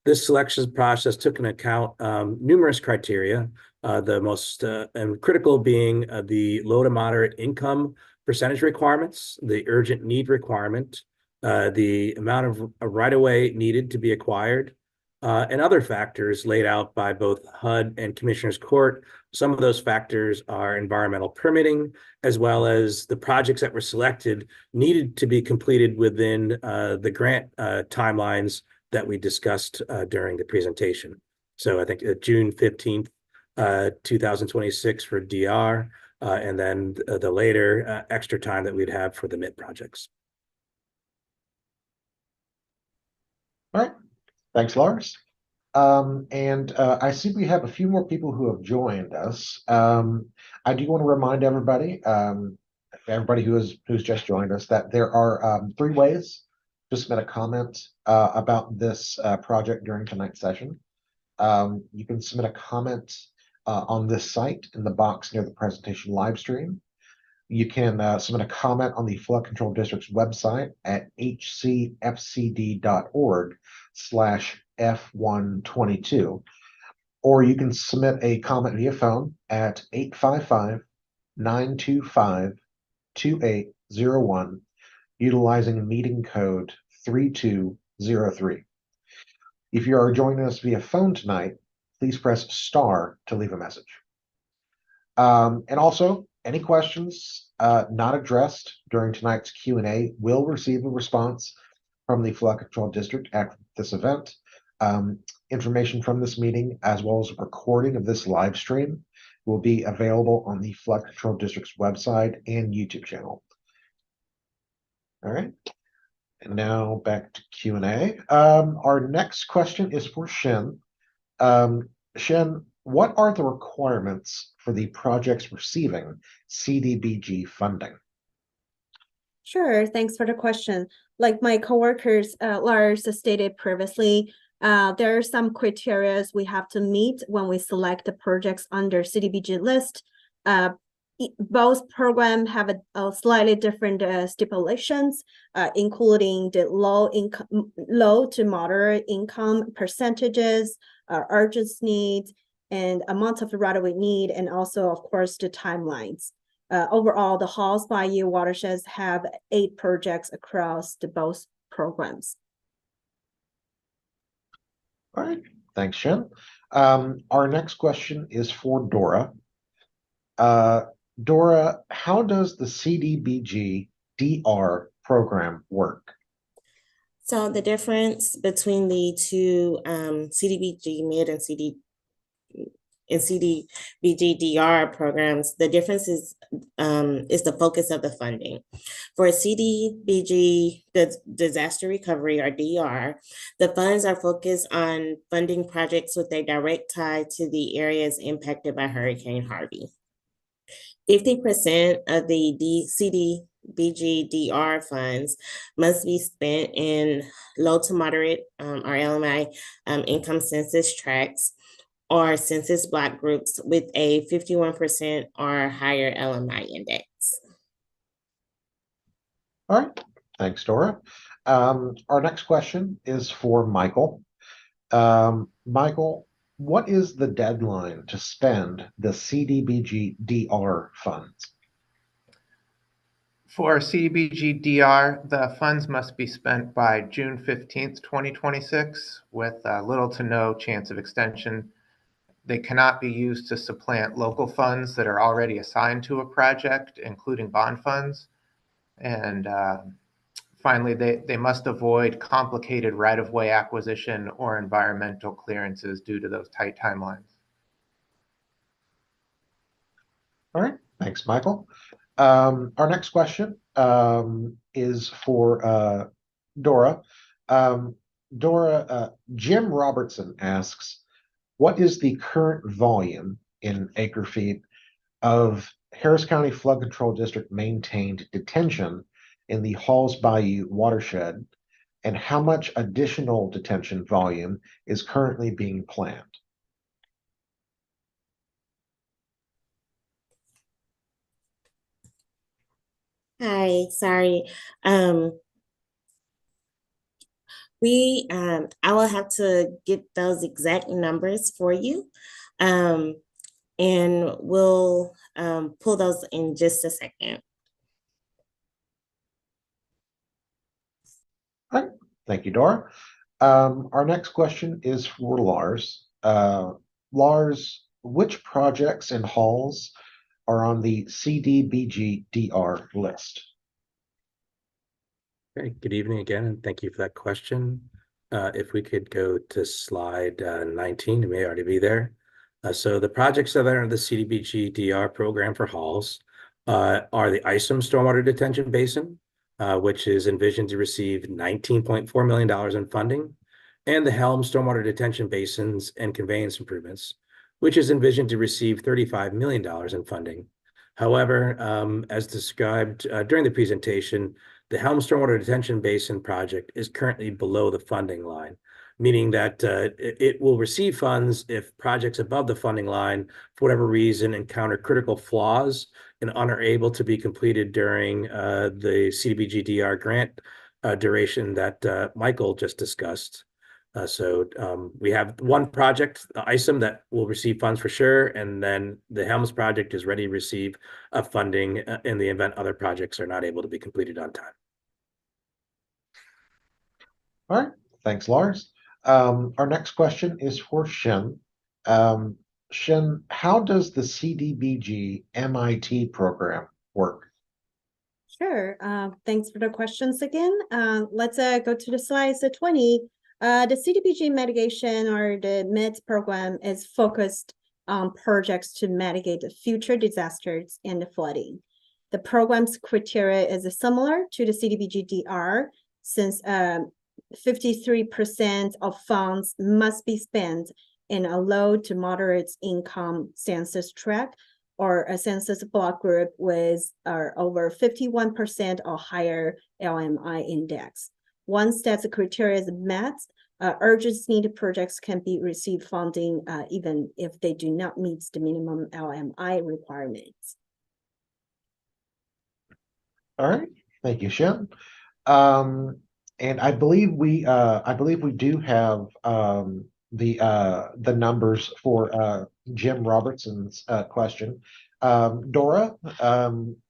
This selection process took into account numerous criteria, the most and critical being the low to moderate income percentage requirements, the urgent need requirement, the amount of right-of-way needed to be acquired, and other factors laid out by both HUD and Commissioners Court. Some of those factors are environmental permitting, as well as the projects that were selected needed to be completed within the grant timelines that we discussed during the presentation. So I think June 15th, 2026 for DR, and then the later extra time that we'd have for the MIT projects. All right, thanks, Lars. I see we have a few more people who have joined us. I do want to remind everybody, everybody who's just joined us, that there are 3 ways to submit a comment about this project during tonight's session. You can submit a comment on this site in the box near the presentation live stream. You can submit a comment on the Flood Control District's website at hcfcd.org/F122. Or you can submit a comment via phone at 855-925-2801, utilizing meeting code 3203. If you are joining us via phone tonight, please press star to leave a message. And also, any questions not addressed during tonight's Q&A will receive a response from the Flood Control District after this event. Information from this meeting, as well as a recording of this live stream, will be available on the Flood Control District's website and YouTube channel. All right. And now back to Q&A. Our next question is for Shen. Shen, what are the requirements for the projects receiving CDBG funding? Sure, thanks for the question. Like my coworkers, Lars stated previously, there are some criteria we have to meet when we select the projects under CDBG list. Both programs have a slightly different stipulations, including the low to moderate income percentages, urgent needs, and amount of right-of-way need, and also, of course, the timelines. Overall, the Halls Bayou watersheds have 8 projects across both programs. All right, thanks, Shen. Our next question is for Dora. Dora, how does the CDBG DR program work? So the difference between the two CDBG mid and CDBG DR programs, the difference is the focus of the funding. For CDBG, the disaster recovery or DR, the funds are focused on funding projects with a direct tie to the areas impacted by Hurricane Harvey. 50% of the CDBG DR funds must be spent in low to moderate or LMI income census tracts or census block groups with a 51% or higher LMI index. All right, thanks, Dora. Our next question is for Michael. Michael, what is the deadline to spend the CDBG DR funds? For CDBG DR, the funds must be spent by June 15th, 2026, with little to no chance of extension. They cannot be used to supplant local funds that are already assigned to a project, including bond funds. And finally, they must avoid complicated right-of-way acquisition or environmental clearances due to those tight timelines. All right, thanks, Michael. Our next question is for Dora. Dora, Jim Robertson asks, what is the current volume in acre feet of Harris County Flood Control District maintained detention in the Halls Bayou watershed, and how much additional detention volume is currently being planned? Hi, sorry. I will have to get those exact numbers for you. Um, and we'll pull those in just a second. All right, thank you, Dora. Our next question is for Lars. Lars, which projects and halls are on the CDBG-DR list? Okay, good evening again, and thank you for that question. If we could go to slide 19, it may already be there. So the projects that are in the CDBG-DR program for halls are the ISOM Stormwater Detention Basin, which is envisioned to receive $19.4 million in funding, and the Helm Stormwater Detention Basins and Conveyance Improvements, which is envisioned to receive $35 million in funding. However, as described during the presentation, the Helm Stormwater Detention Basin project is currently below the funding line, meaning that it will receive funds if projects above the funding line, for whatever reason, encounter critical flaws and are able to be completed during the CDBG-DR grant duration that Michael just discussed. So we have one project, the ISOM, that will receive funds for sure, and then the Helms project is ready to receive funding in the event other projects are not able to be completed on time. All right, thanks, Lars. Our next question is for Shen. Shen, how does the CDBG MIT program work? Sure. Thanks for the questions again. Let's go to the slides 20. The CDBG mitigation or the MIT program is focused on projects to mitigate future disasters and flooding. The program's criteria is similar to the CDBG-DR since 53% of funds must be spent in a low to moderate income census tract or a census block group with over 51% or higher LMI index. Once that criteria is met, urgent need projects can be receive funding even if they do not meet the minimum LMI requirements. All right, thank you, Shen. And I believe we do have the numbers for Jim Robertson's question. Dora,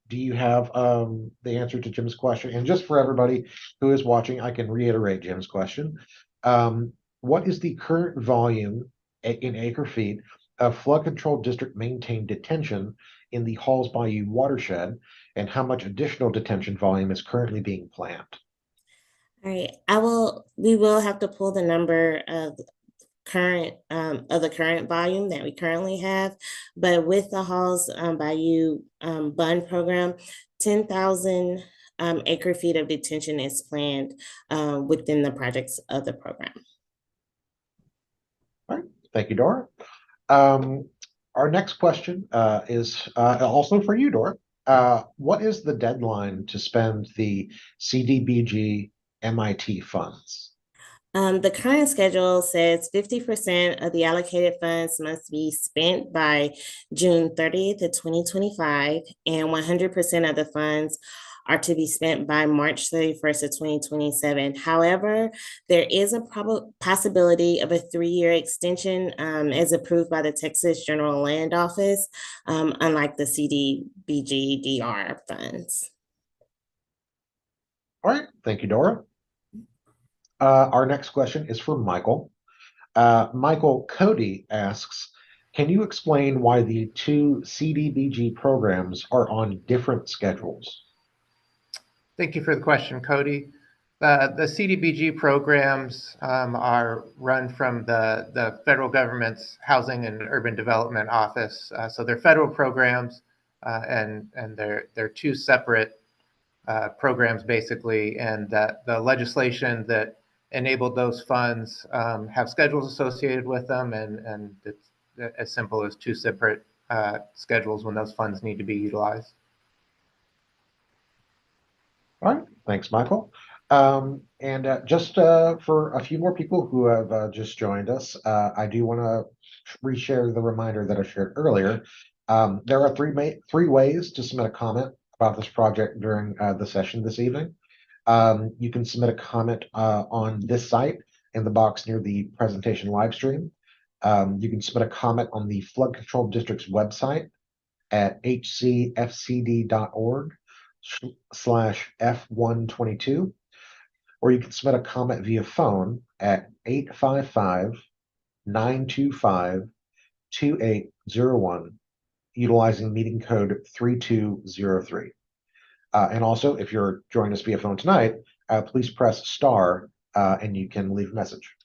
do you have the answer to Jim's question? And just for everybody who is watching, I can reiterate Jim's question. What is the current volume in acre feet of flood control district maintained detention in the Halls Bayou watershed, and how much additional detention volume is currently being planned? All right, we will have to pull the number of the current volume that we currently have, but with the Halls Bayou Bund program, 10,000 acre feet of detention is planned within the projects of the program. All right, thank you, Dora. Our next question is also for you, Dora. What is the deadline to spend the CDBG MIT funds? The current schedule says 50% of the allocated funds must be spent by June 30th of 2025, and 100% of the funds are to be spent by March 31st of 2027. However, there is a possibility of a 3-year extension as approved by the Texas General Land Office, unlike the CDBG-DR funds. All right, thank you, Dora. Our next question is for Michael. Michael, Cody asks, can you explain why the two CDBG programs are on different schedules? Thank you for the question, Cody. The CDBG programs are run from the federal government's Housing and Urban Development Office. So they're federal programs, and they're two separate programs basically, and that the legislation that enabled those funds have schedules associated with them, and it's as simple as two separate schedules when those funds need to be utilized. All right, thanks, Michael. And just for a few more people who have just joined us, I do want to reshare the reminder that I shared earlier. There are three ways to submit a comment about this project during the session this evening. You can submit a comment on this site in the box near the presentation live stream. You can submit a comment on the Flood Control District's website at hcfcd.org/F122, or you can submit a comment via phone at 855-925-2801, utilizing meeting code 3203. And also, if you're joining us via phone tonight, please press star and you can leave a message.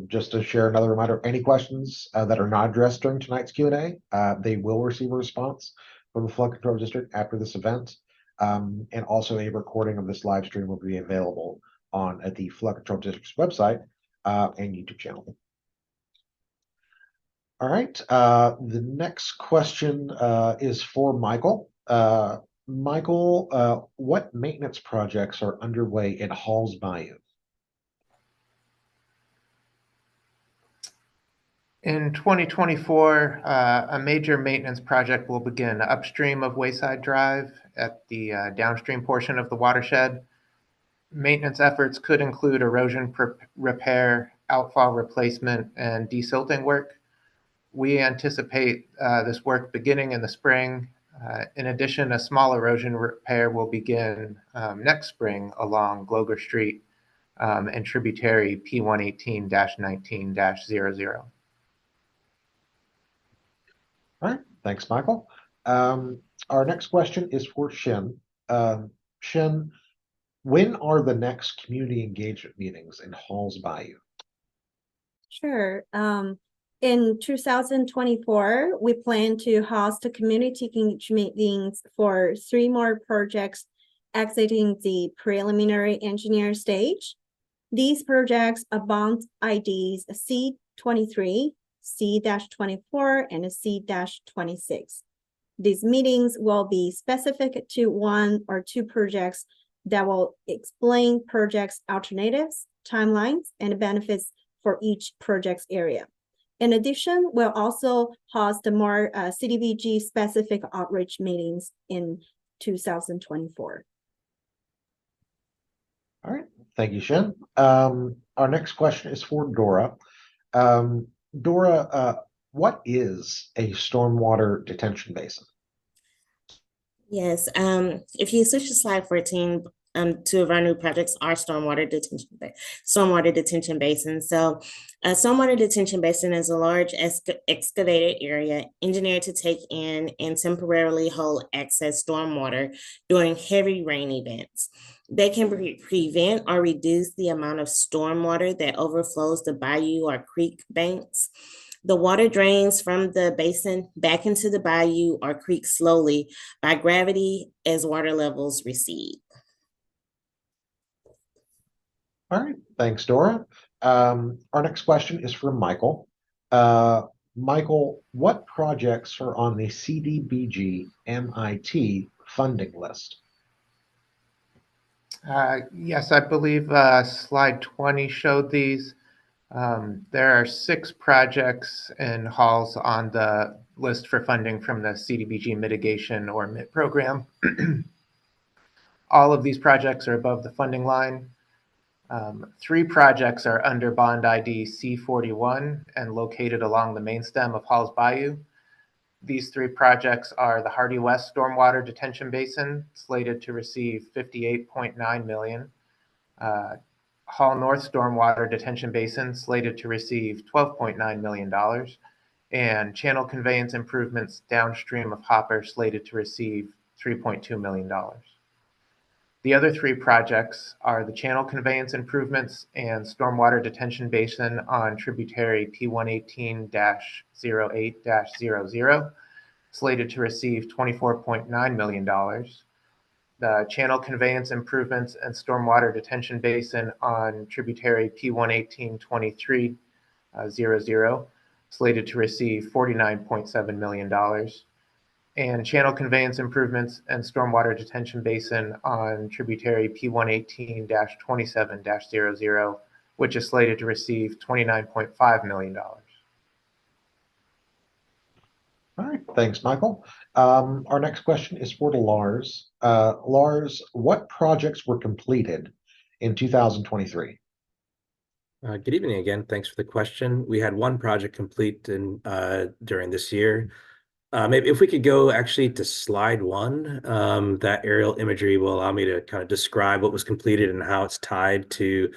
Just to share another reminder, any questions that are not addressed during tonight's Q&A, they will receive a response from the Flood Control District after this event. And also a recording of this live stream will be available at the Flood Control District's website and YouTube channel. All right, the next question is for Michael. Michael, what maintenance projects are underway in Halls Bayou? In 2024, a major maintenance project will begin upstream of Wayside Drive at the downstream portion of the watershed. Maintenance efforts could include erosion repair, outfall replacement, and desilting work. We anticipate this work beginning in the spring. In addition, a small erosion repair will begin next spring along Gloger Street and tributary P118-19-00. All right, thanks, Michael. Our next question is for Shin. Shin, when are the next community engagement meetings in Halls Bayou? Sure. In 2024, we plan to host community engagement meetings for 3 more projects exiting the preliminary engineer stage. These projects are bond IDs C23, C-24, and C-26. These meetings will be specific to 1 or 2 projects that will explain projects' alternatives, timelines, and benefits for each project's area. In addition, we'll also host more CDBG-specific outreach meetings in 2024. All right, thank you, Shin. Our next question is for Dora. Dora, what is a stormwater detention basin? Yes, if you switch to slide 14, 2 of our new projects are stormwater detention basins. So a stormwater detention basin is a large excavated area engineered to take in and temporarily hold excess stormwater during heavy rain events. They can prevent or reduce the amount of stormwater that overflows the bayou or creek banks. The water drains from the basin back into the bayou or creek slowly by gravity as water levels recede. All right, thanks, Dora. Our next question is for Michael. Michael, what projects are on the CDBG MIT funding list? Yes, I believe slide 20 showed these. There are 6 projects in Halls on the list for funding from the CDBG mitigation or MIT program. All of these projects are above the funding line. 3 projects are under bond ID C41 and located along the main stem of Halls Bayou. These 3 projects are the Hardy West Stormwater Detention Basin, slated to receive $58.9 million. Hall North Stormwater Detention Basin, slated to receive $12.9 million. And channel conveyance improvements downstream of Hopper, slated to receive $3.2 million. The other 3 projects are the channel conveyance improvements and stormwater detention basin on tributary P118-08-00, slated to receive $24.9 million. The channel conveyance improvements and stormwater detention basin on tributary P118-23-00, slated to receive $49.7 million. And channel conveyance improvements and stormwater detention basin on tributary P118-27-00, which is slated to receive $29.5 million. All right, Thanks, Michael. Our next question is for Lars. Lars, what projects were completed in 2023? Good evening again. Thanks for the question. We had one project complete during this year. Maybe if we could go actually to slide one, that aerial imagery will allow me to kind of describe what was completed and how it's tied to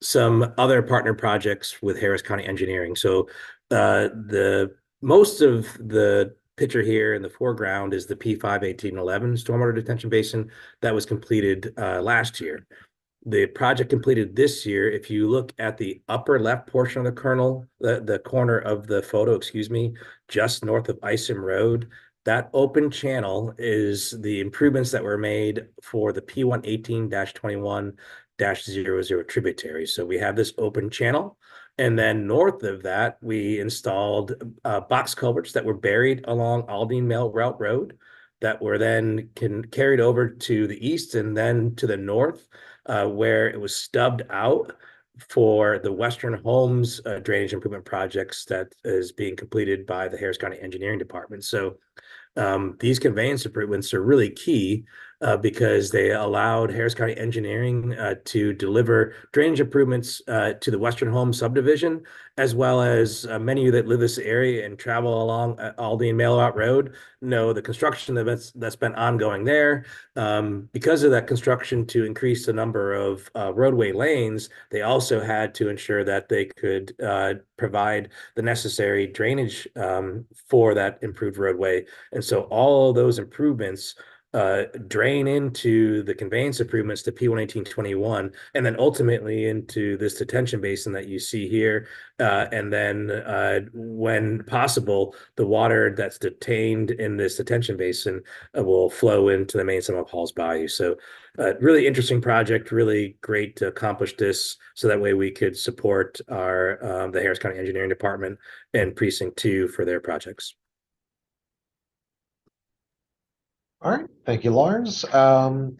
some other partner projects with Harris County Engineering. So the most of the picture here in the foreground is the P5-1811 stormwater detention basin that was completed last year. The project completed this year, if you look at the upper left portion of the corner of the photo, excuse me, just north of Isom Road, that open channel is the improvements that were made for the P118-21-00 tributary. So we have this open channel. And then north of that, we installed box culverts that were buried along Aldine Mill Route Road that were then carried over to the east and then to the north, where it was stubbed out for the Western Homes drainage improvement projects that is being completed by the Harris County Engineering Department. So these conveyance improvements are really key because they allowed Harris County Engineering to deliver drainage improvements to the Western Home subdivision, as well as many of you that live this area and travel along Aldine Mail Out Road know the construction that's been ongoing there. Because of that construction to increase the number of roadway lanes, they also had to ensure that they could provide the necessary drainage for that improved roadway. And so all of those improvements drain into the conveyance improvements to P118-21, and then ultimately into this detention basin that you see here. And then when possible, the water that's detained in this detention basin will flow into the main stem of Halls Bayou. So really interesting project, really great to accomplish this. So that way we could support the Harris County Engineering Department and Precinct 2 for their projects. All right, thank you, Lars. All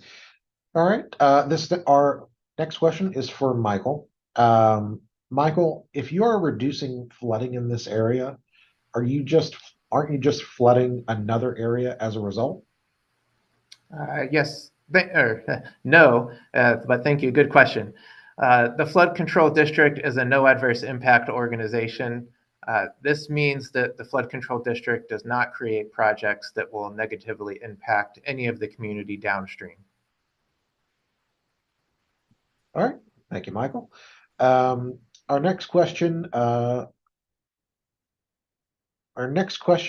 right, our next question is for Michael. Michael, if you are reducing flooding in this area, aren't you just flooding another area as a result? Yes, no, but thank you. Good question. The Flood Control District is a no adverse impact organization. This means that the Flood Control District does not create projects that will negatively impact any of the community downstream. All right, thank you, Michael. Our next question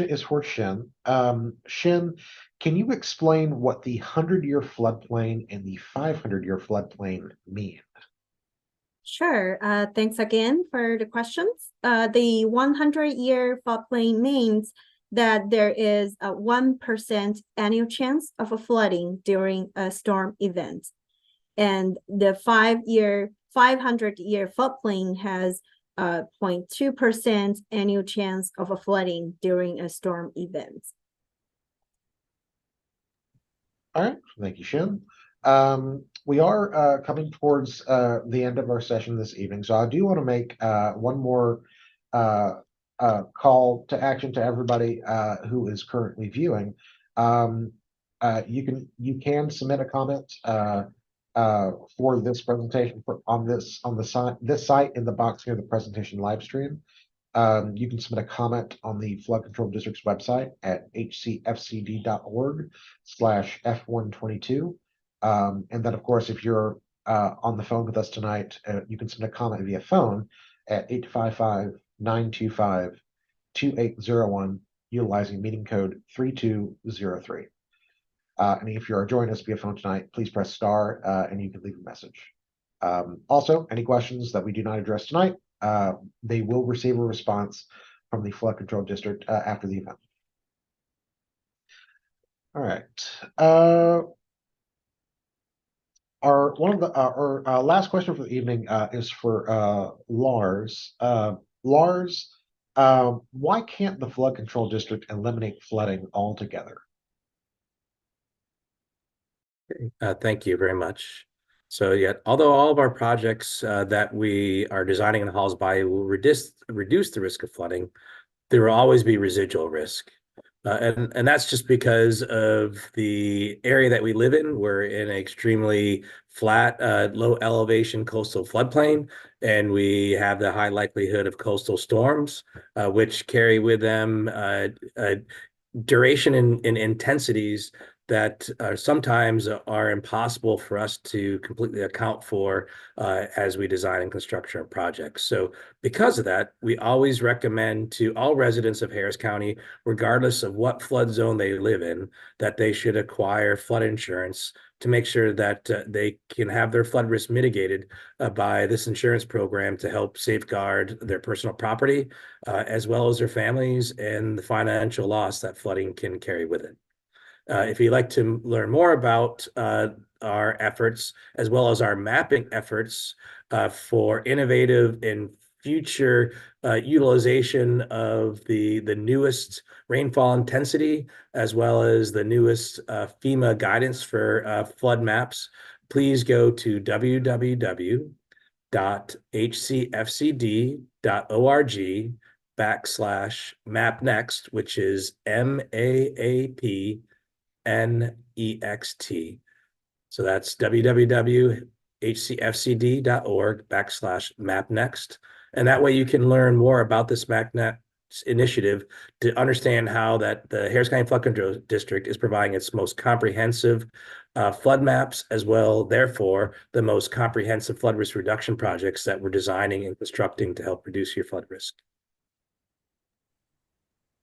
is for Shin. Shin, can you explain what the 100-year floodplain and the 500-year floodplain mean? Sure. Thanks again for the questions. The 100-year floodplain means that there is a 1% annual chance of a flooding during a storm event. And the 500-year floodplain has a 0.2% annual chance of a flooding during a storm event. All right, thank you, Shin. We are coming towards the end of our session this evening, so I do want to make one more call to action to everybody who is currently viewing. You can submit a comment for this presentation on this site in the box near the presentation live stream. You can submit a comment on the Flood Control District's website at hcfcd.org/F122. And then, of course, if you're on the phone with us tonight, you can submit a comment via phone at 855-925-2801, utilizing meeting code 3203. And if you're joining us via phone tonight, please press star and you can leave a message. Also, any questions that we do not address tonight, they will receive a response from the Flood Control District after the event. All right. Our last question for the evening is for Lars. Lars, why can't the Flood Control District eliminate flooding altogether? Thank you very much. So yeah, although all of our projects that we are designing in the Halls Bayou will reduce the risk of flooding, there will always be residual risk. And that's just because of the area that we live in. We're in an extremely flat, low elevation coastal floodplain, and we have the high likelihood of coastal storms, which carry with them duration and intensities that sometimes are impossible for us to completely account for as we design and construct our projects. So because of that, we always recommend to all residents of Harris County, regardless of what flood zone they live in, that they should acquire flood insurance to make sure that they can have their flood risk mitigated by this insurance program to help safeguard their personal property, as well as their families and the financial loss that flooding can carry with it. If you'd like to learn more about our efforts, as well as our mapping efforts for innovative and future utilization of the newest rainfall intensity, as well as the newest FEMA guidance for flood maps, please go to www.hcfcd.org/mapnext, which is MAAPNEXT. So that's www.hcfcd.org/mapnext. And that way you can learn more about this MapNext initiative to understand how that the Harris County Flood Control District is providing its most comprehensive flood maps, as well, therefore, the most comprehensive flood risk reduction projects that we're designing and constructing to help reduce your flood risk.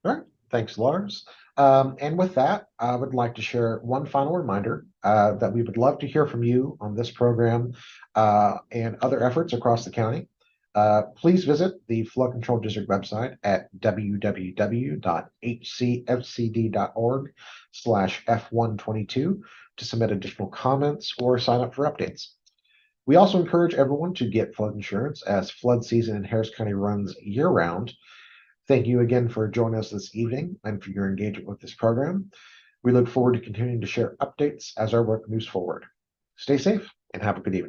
All right, thanks, Lars. And with that, I would like to share one final reminder that we would love to hear from you on this program and other efforts across the county. Please visit the Flood Control District website at www.hcfcd.org/F122 to submit additional comments or sign up for updates. We also encourage everyone to get flood insurance as flood season in Harris County runs year-round. Thank you again for joining us this evening and for your engagement with this program. We look forward to continuing to share updates as our work moves forward. Stay safe and have a good evening.